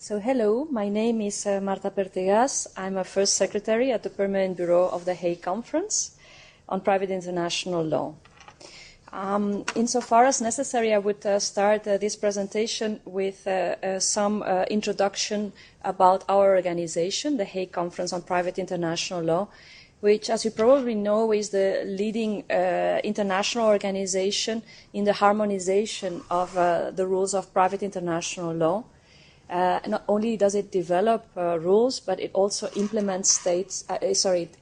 So hello, my name is Marta Pertegás. I'm a first secretary at the Permanent Bureau of the Hague Conference on Private International Law. Insofar as necessary, I would start this presentation with some introduction about our organization, the Hague Conference on Private International Law, which, as you probably know, is the leading international organization in the harmonization of the rules of private international law. Not only does it develop rules, but it also implements it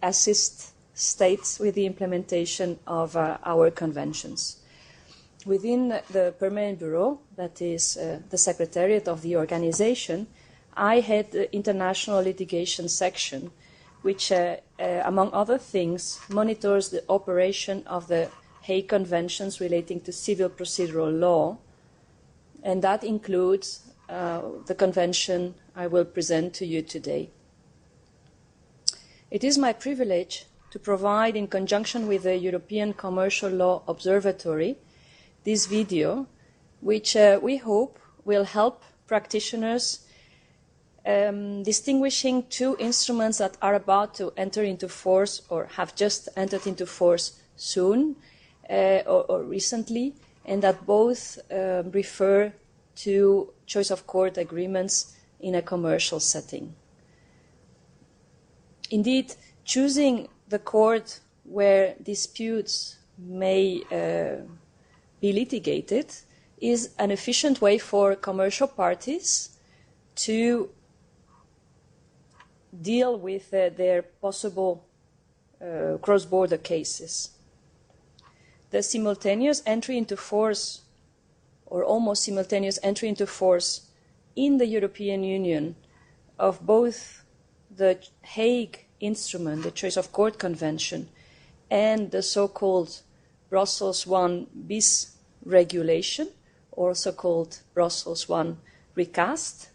assists states with the implementation of our conventions. Within the Permanent Bureau, that is the Secretariat of the organization, I head the International Litigation Section, which, among other things, monitors the operation of the Hague Conventions relating to civil procedural law, and that includes the convention I will present to you today. It is my privilege to provide, in conjunction with the European Commercial Law Observatory, this video, which we hope will help practitioners distinguishing two instruments that are about to enter into force or have just entered into force soon or recently, and that both refer to choice of court agreements in a commercial setting. Indeed, choosing the court where disputes may be litigated is an efficient way for commercial parties to deal with their possible cross-border cases. The simultaneous entry into force or almost simultaneous entry into force in the European Union of both the Hague instrument, the Choice of Court Convention, and the so-called Brussels I bis regulation, also called Brussels I recast,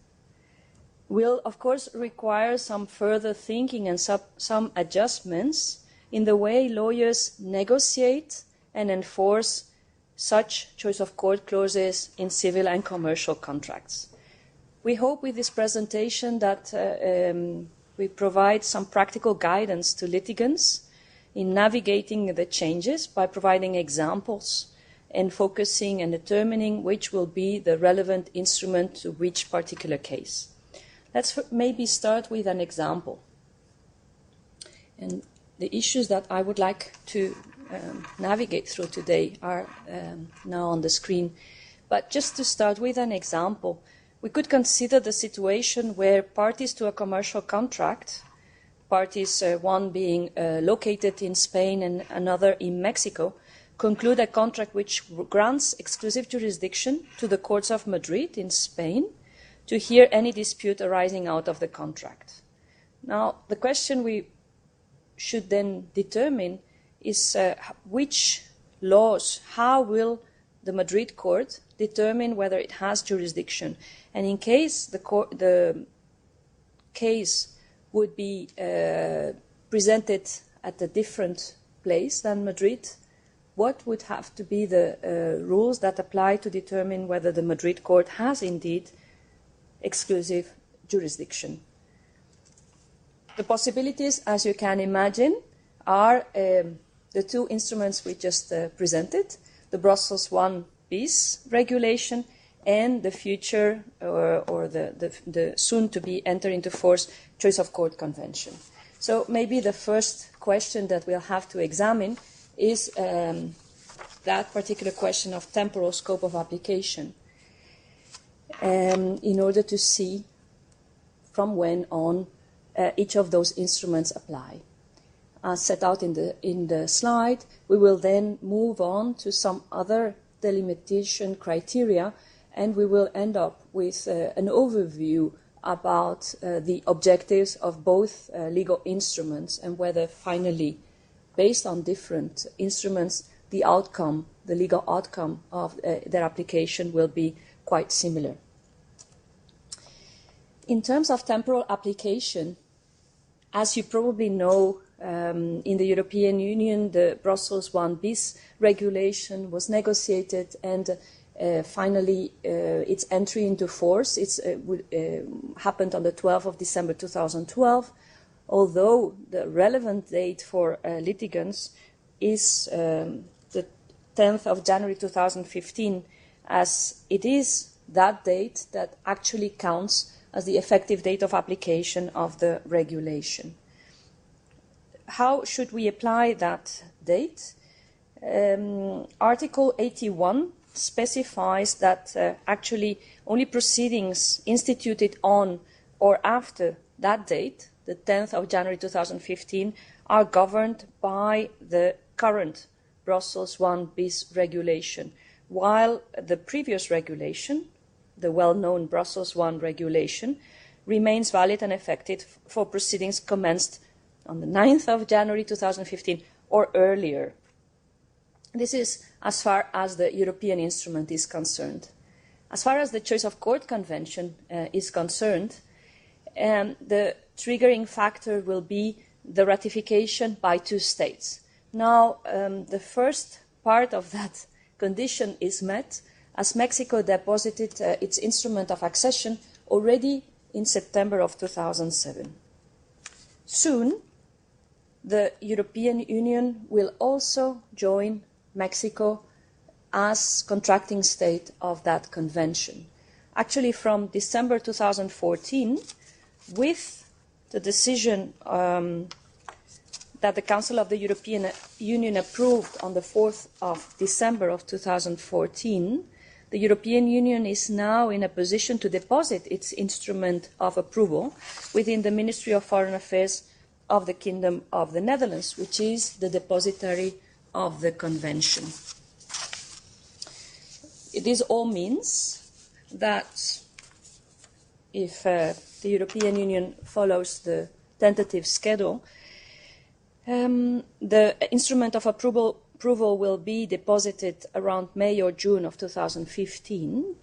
will of course require some further thinking and some adjustments in the way lawyers negotiate and enforce such choice of court clauses in civil and commercial contracts. We hope with this presentation that we provide some practical guidance to litigants in navigating the changes by providing examples and focusing and determining which will be the relevant instrument to which particular case. Let's maybe start with an example. And the issues that I would like to navigate through today are now on the screen. But just to start with an example, we could consider the situation where parties to a commercial contract, parties one being located in Spain and another in Mexico, conclude a contract which grants exclusive jurisdiction to the courts of Madrid in Spain to hear any dispute arising out of the contract. Now, the question we should then determine is which laws, how will the Madrid court determine whether it has jurisdiction? And in case the case would be presented at a different place than Madrid, what would have to be the rules that apply to determine whether the Madrid court has indeed exclusive jurisdiction? The possibilities, as you can imagine, are the two instruments we just presented, the Brussels I bis regulation and the future or the soon-to-be enter into force Choice of Court Convention. So maybe the first question that we'll have to examine is that particular question of temporal scope of application in order to see from when on each of those instruments apply. As set out in the slide, we will then move on to some other delimitation criteria, and we will end up with an overview about the objectives of both legal instruments and whether finally, based on different instruments, the outcome, the legal outcome of their application will be quite similar. In terms of temporal application, as you probably know, in the European Union, the Brussels I bis regulation was negotiated and finally, its entry into force happened on the 12th of December 2012, although the relevant date for litigants is the 10th of January 2015, as it is that date that actually counts as the effective date of application of the regulation. How should we apply that date? Article 81 specifies that actually only proceedings instituted on or after that date, the 10th of January 2015, are governed by the current Brussels 1 bis regulation, while the previous regulation, the well-known Brussels 1 regulation, remains valid and effective for proceedings commenced on the 9th of January 2015 or earlier. This is as far as the European instrument is concerned. As far as the Choice of Court Convention is concerned, the triggering factor will be the ratification by 2 states. Now, the first part of that condition is met as Mexico deposited its instrument of accession already in September of 2007. Soon, the European Union will also join Mexico as contracting state of that convention. Actually, from December 2014, with the decision that the Council of the European Union approved on the 4th of December of 2014, the European Union is now in a position to deposit its instrument of approval within the Ministry of Foreign Affairs of the Kingdom of the Netherlands, which is the depositary of the convention. This all means that if the European Union follows the tentative schedule, the instrument of approval will be deposited around May or June of 2015,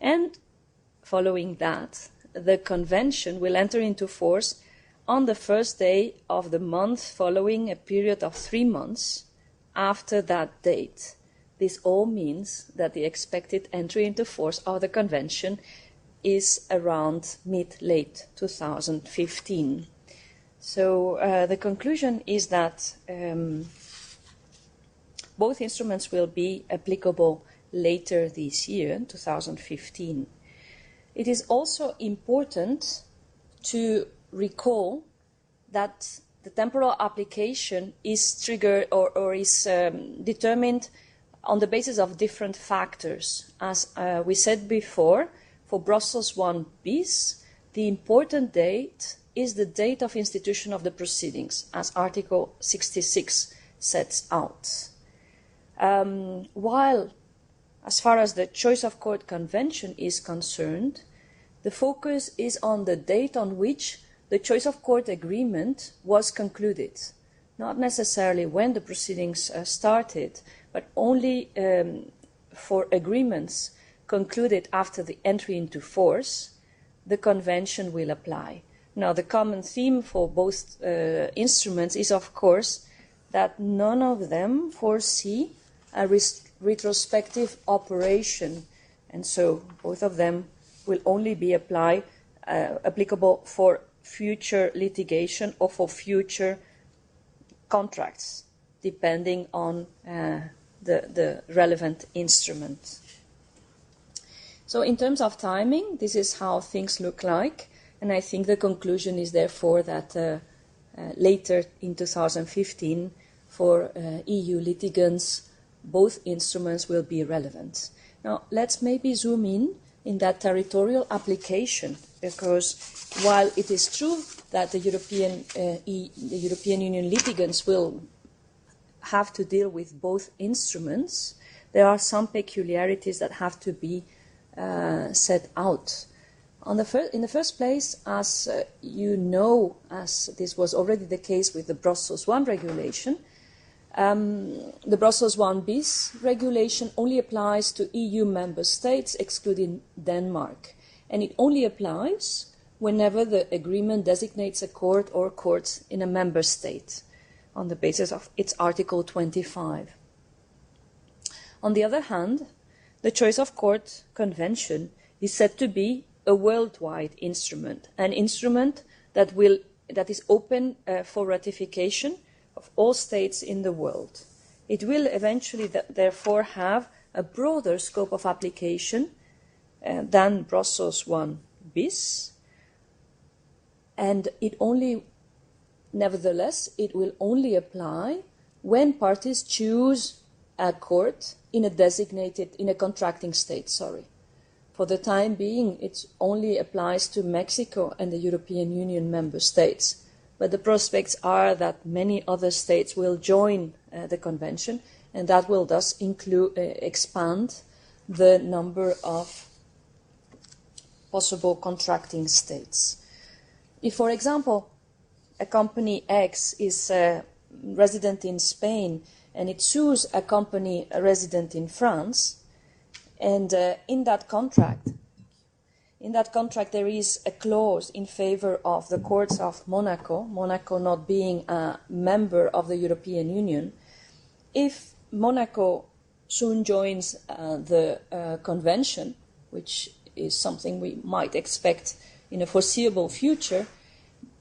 and following that, the convention will enter into force on the first day of the month following a period of 3 months after that date. This all means that the expected entry into force of the convention is around mid-late 2015. So the conclusion is that both instruments will be applicable later this year, 2015. It is also important to recall that the temporal application is triggered or is determined on the basis of different factors. As we said before, for Brussels 1 bis, the important date is the date of institution of the proceedings, as Article 66 sets out. While, as far as the Choice of Court Convention is concerned, the focus is on the date on which the Choice of Court Agreement was concluded, not necessarily when the proceedings started, but only for agreements concluded after the entry into force, the Convention will apply. Now, the common theme for both instruments is, of course, that none of them foresee a retrospective operation, and so both of them will only be applicable for future litigation or for future contracts, depending on the relevant instrument. So in terms of timing, this is how things look like, and I think the conclusion is therefore that later in 2015, for EU litigants, both instruments will be relevant. Now, let's maybe zoom in that territorial application, because while it is true that the European Union litigants will have to deal with both instruments, there are some peculiarities that have to be set out. In the first place, as you know, as this was already the case with the Brussels 1 regulation, the Brussels 1 bis regulation only applies to EU member states, excluding Denmark, and it only applies whenever the agreement designates a court or courts in a member state on the basis of its Article 25. On the other hand, The Choice of Court Convention is said to be a worldwide instrument, an instrument that is open for ratification of all states in the world. It will eventually therefore have a broader scope of application than Brussels I bis, and nevertheless, it will only apply when parties choose a court in a contracting state, For the time being, it only applies to Mexico and the European Union member states. But the prospects are that many other states will join the convention, and that will thus expand the number of possible contracting states. If, for example, a company X is resident in Spain and it sues a company resident in France, and in that contract there is a clause in favor of the courts of Monaco, Monaco not being a member of the European Union. If Monaco soon joins the convention, which is something we might expect in a foreseeable future,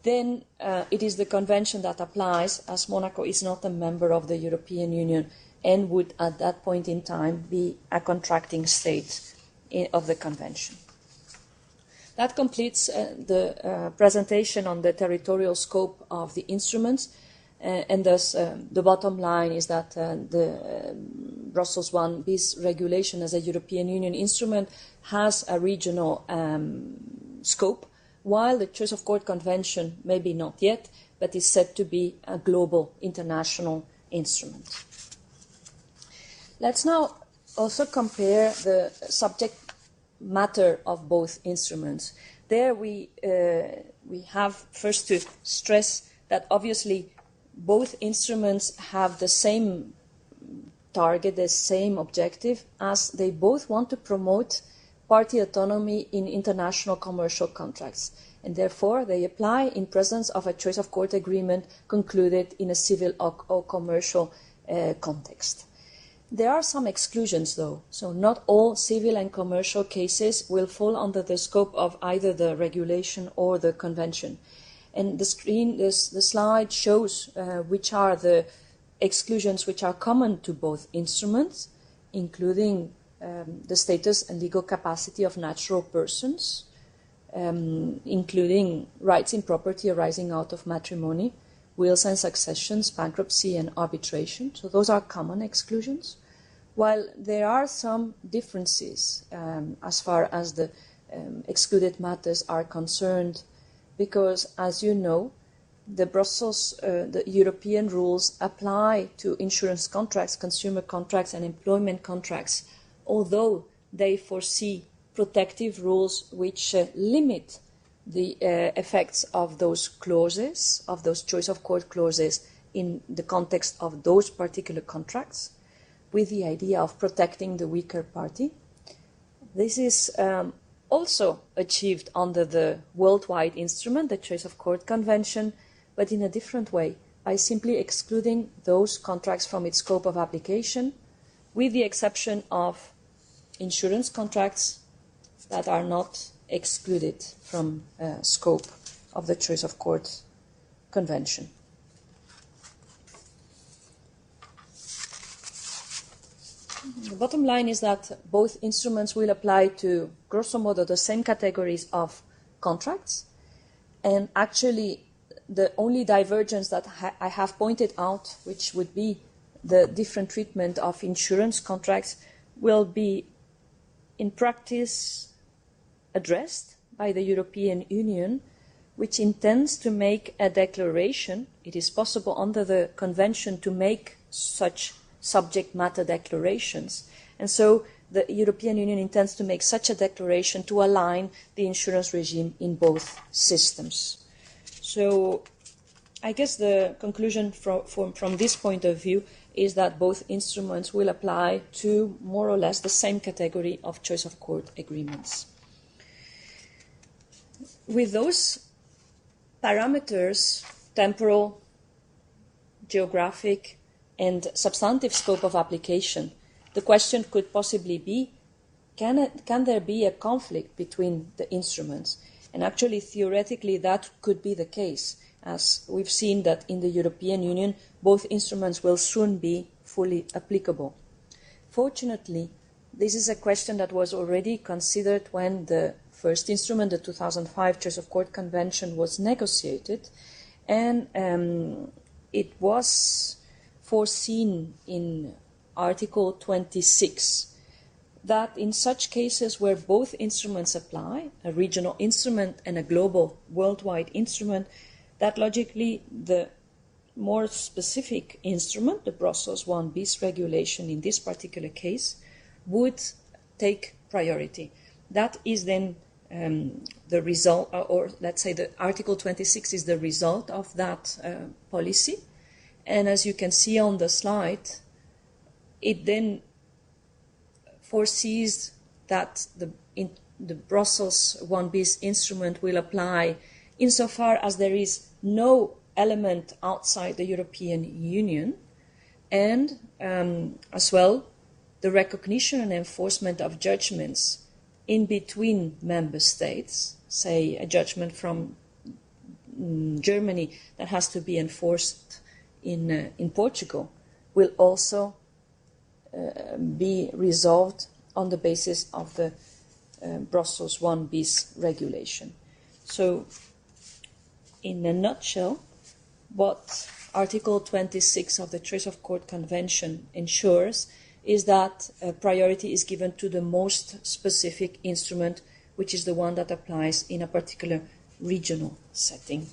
then it is the convention that applies, as Monaco is not a member of the European Union and would at that point in time be a contracting state of the convention. That completes the presentation on the territorial scope of the instruments, and thus the bottom line is that the Brussels I bis regulation as a European Union instrument has a regional scope, while the Choice of Court Convention maybe not yet, but is said to be a global international instrument. Let's now also compare the subject matter of both instruments. There we have first to stress that obviously both instruments have the same target, the same objective, as they both want to promote party autonomy in international commercial contracts, and therefore they apply in presence of a choice of court agreement concluded in a civil or commercial context. There are some exclusions, though, so not all civil and commercial cases will fall under the scope of either the regulation or the convention. And the slide shows which are the exclusions which are common to both instruments, including the status and legal capacity of natural persons, including rights in property arising out of matrimony, wills and successions, bankruptcy and arbitration. So those are common exclusions. While there are some differences as far as the excluded matters are concerned, because, as you know, the European rules apply to insurance contracts, consumer contracts and employment contracts, although they foresee protective rules which limit the effects of those clauses, of those choice of court clauses in the context of those particular contracts, with the idea of protecting the weaker party. This is also achieved under the worldwide instrument, the Choice of Court Convention, but in a different way, by simply excluding those contracts from its scope of application, with the exception of insurance contracts that are not excluded from scope of the Choice of Court Convention. The bottom line is that both instruments will apply to, grosso modo, the same categories of contracts, and actually the only divergence that I have pointed out, which would be the different treatment of insurance contracts, will be in practice addressed by the European Union, which intends to make a declaration. It is possible under the Convention to make such subject matter declarations, and so the European Union intends to make such a declaration to align the insurance regime in both systems. So I guess the conclusion from this point of view is that both instruments will apply to more or less the same category of choice of court agreements. With those parameters, temporal, geographic, and substantive scope of application, the question could possibly be can there be a conflict between the instruments? And actually, theoretically, that could be the case, as we've seen that in the European Union, both instruments will soon be fully applicable. Fortunately, this is a question that was already considered when the first instrument, the 2005 Choice of Court Convention, was negotiated, and it was foreseen in Article 26 that in such cases where both instruments apply, a regional instrument and a global worldwide instrument, that logically the more specific instrument, the Brussels 1 bis regulation in this particular case, would take priority. That is then the result, or let's say the Article 26 is the result of that policy. And as you can see on the slide, it then foresees that the Brussels 1 bis instrument will apply insofar as there is no element outside the European Union, and as well the recognition and enforcement of judgments in between member states, say a judgment from Germany that has to be enforced in Portugal, will also be resolved on the basis of the Brussels 1 bis regulation. So, in a nutshell, what Article 26 of the Choice of Court Convention ensures is that priority is given to the most specific instrument, which is the one that applies in a particular regional setting.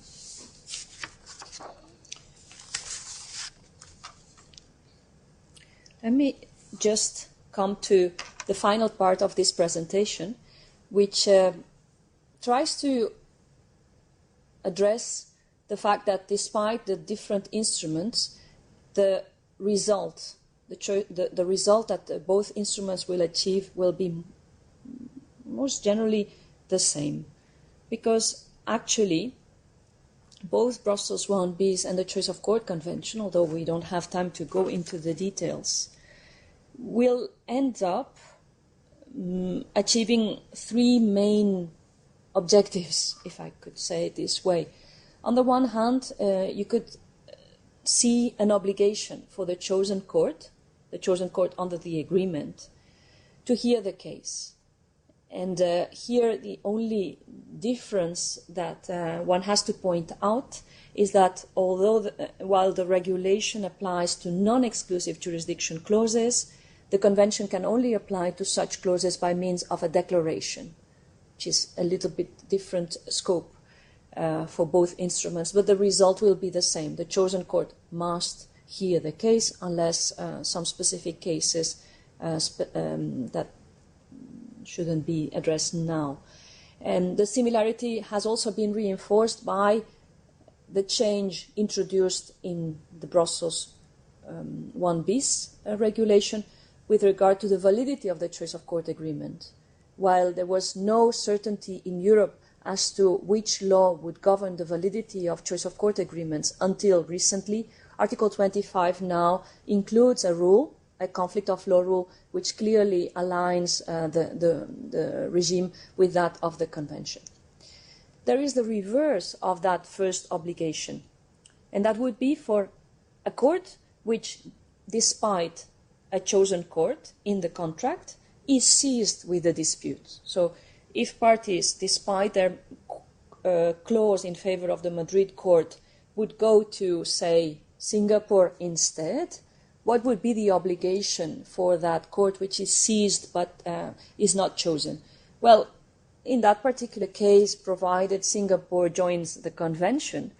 Let me just come to the final part of this presentation, which tries to address the fact that despite the different instruments, the result that both instruments will achieve will be most generally the same. Because actually, both Brussels 1 bis and the Choice of Court Convention, although we don't have time to go into the details, will end up achieving three main objectives, if I could say it this way. On the one hand, you could see an obligation for the chosen court under the agreement, to hear the case. And here the only difference that one has to point out is that although while the regulation applies to non-exclusive jurisdiction clauses, the Convention can only apply to such clauses by means of a declaration, which is a little bit different scope for both instruments, but the result will be the same. The chosen court must hear the case unless some specific cases that shouldn't be addressed now. And the similarity has also been reinforced by the change introduced in the Brussels 1 bis regulation with regard to the validity of the Choice of Court agreement. While there was no certainty in Europe as to which law would govern the validity of Choice of Court agreements until recently, Article 25 now includes a rule, a conflict of law rule, which clearly aligns the regime with that of the Convention. There is the reverse of that first obligation, and that would be for a court which, despite a chosen court in the contract, is seized with the dispute. So if parties, despite their clause in favor of the Madrid court, would go to, say, Singapore instead, what would be the obligation for that court which is seized but is not chosen? Well, in that particular case, provided Singapore joins the Convention,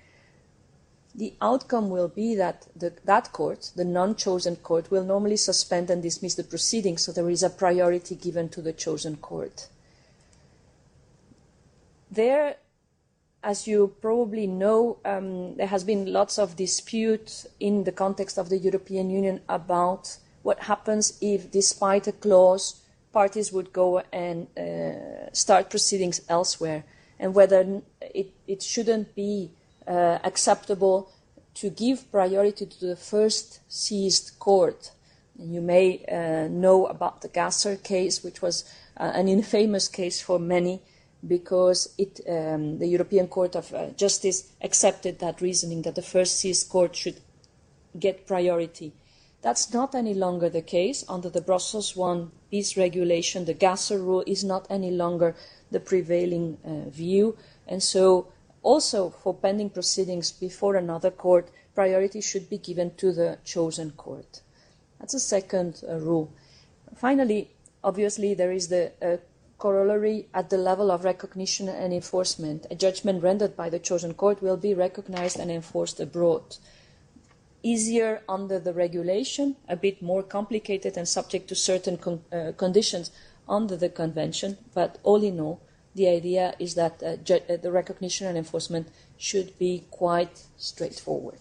the outcome will be that that court, the non-chosen court, will normally suspend and dismiss the proceedings, so there is a priority given to the chosen court. There, as you probably know, there has been lots of dispute in the context of the European Union about what happens if, despite a clause, parties would go and start proceedings elsewhere, and whether it shouldn't be acceptable to give priority to the first seized court. And you may know about the Gasser case, which was an infamous case for many, because the European Court of Justice accepted that reasoning, that the first seized court should get priority. That's not any longer the case. Under the Brussels I bis regulation, the Gasser rule is not any longer the prevailing view, and so also for pending proceedings before another court, priority should be given to the chosen court. That's a second rule. Finally, obviously, there is the corollary at the level of recognition and enforcement. A judgment rendered by the chosen court will be recognized and enforced abroad. Easier under the regulation, a bit more complicated and subject to certain conditions under the convention, but all in all, the idea is that the recognition and enforcement should be quite straightforward.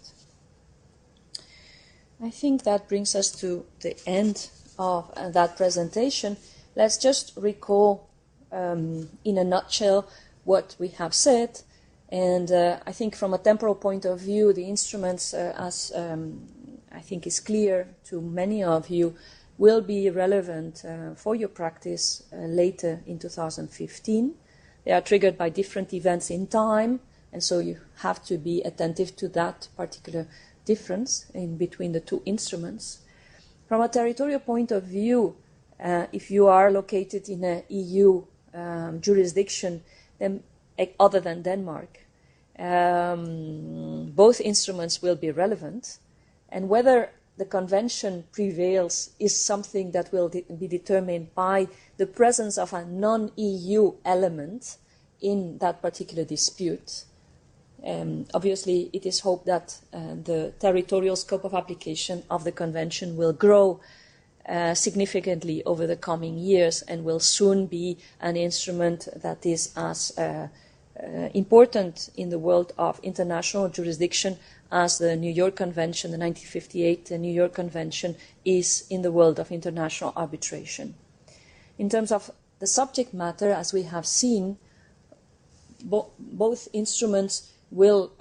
I think that brings us to the end of that presentation. Let's just recall in a nutshell what we have said. And I think from a temporal point of view, the instruments, as I think is clear to many of you, will be relevant for your practice later in 2015. They are triggered by different events in time, and so you have to be attentive to that particular difference in between the two instruments. From a territorial point of view, if you are located in an EU jurisdiction, then other than Denmark, both instruments will be relevant, and whether the convention prevails is something that will be determined by the presence of a non-EU element in that particular dispute. Obviously, it is hoped that the territorial scope of application of the convention will grow significantly over the coming years and will soon be an instrument that is as important in the world of international jurisdiction as the New York Convention, the 1958 New York Convention, is in the world of international arbitration. In terms of the subject matter, as we have seen, both instruments will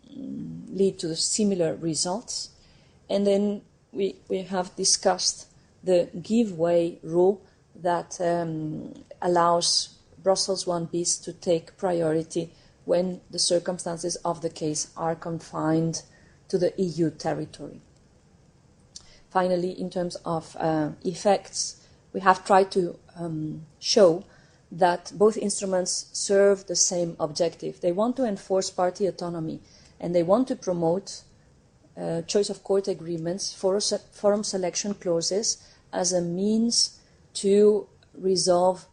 lead to similar results. And then we have discussed the give way rule that allows Brussels I bis to take priority when the circumstances of the case are confined to the EU territory. Finally, in terms of effects, we have tried to show that both instruments serve the same objective. They want to enforce party autonomy, and they want to promote choice of court agreements, forum selection clauses as a means to resolve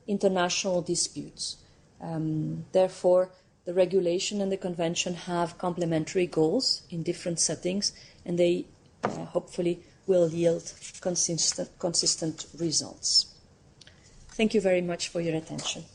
international disputes. Therefore, the regulation and the convention have complementary goals in different settings, and they hopefully will yield consistent results. Thank you very much for your attention.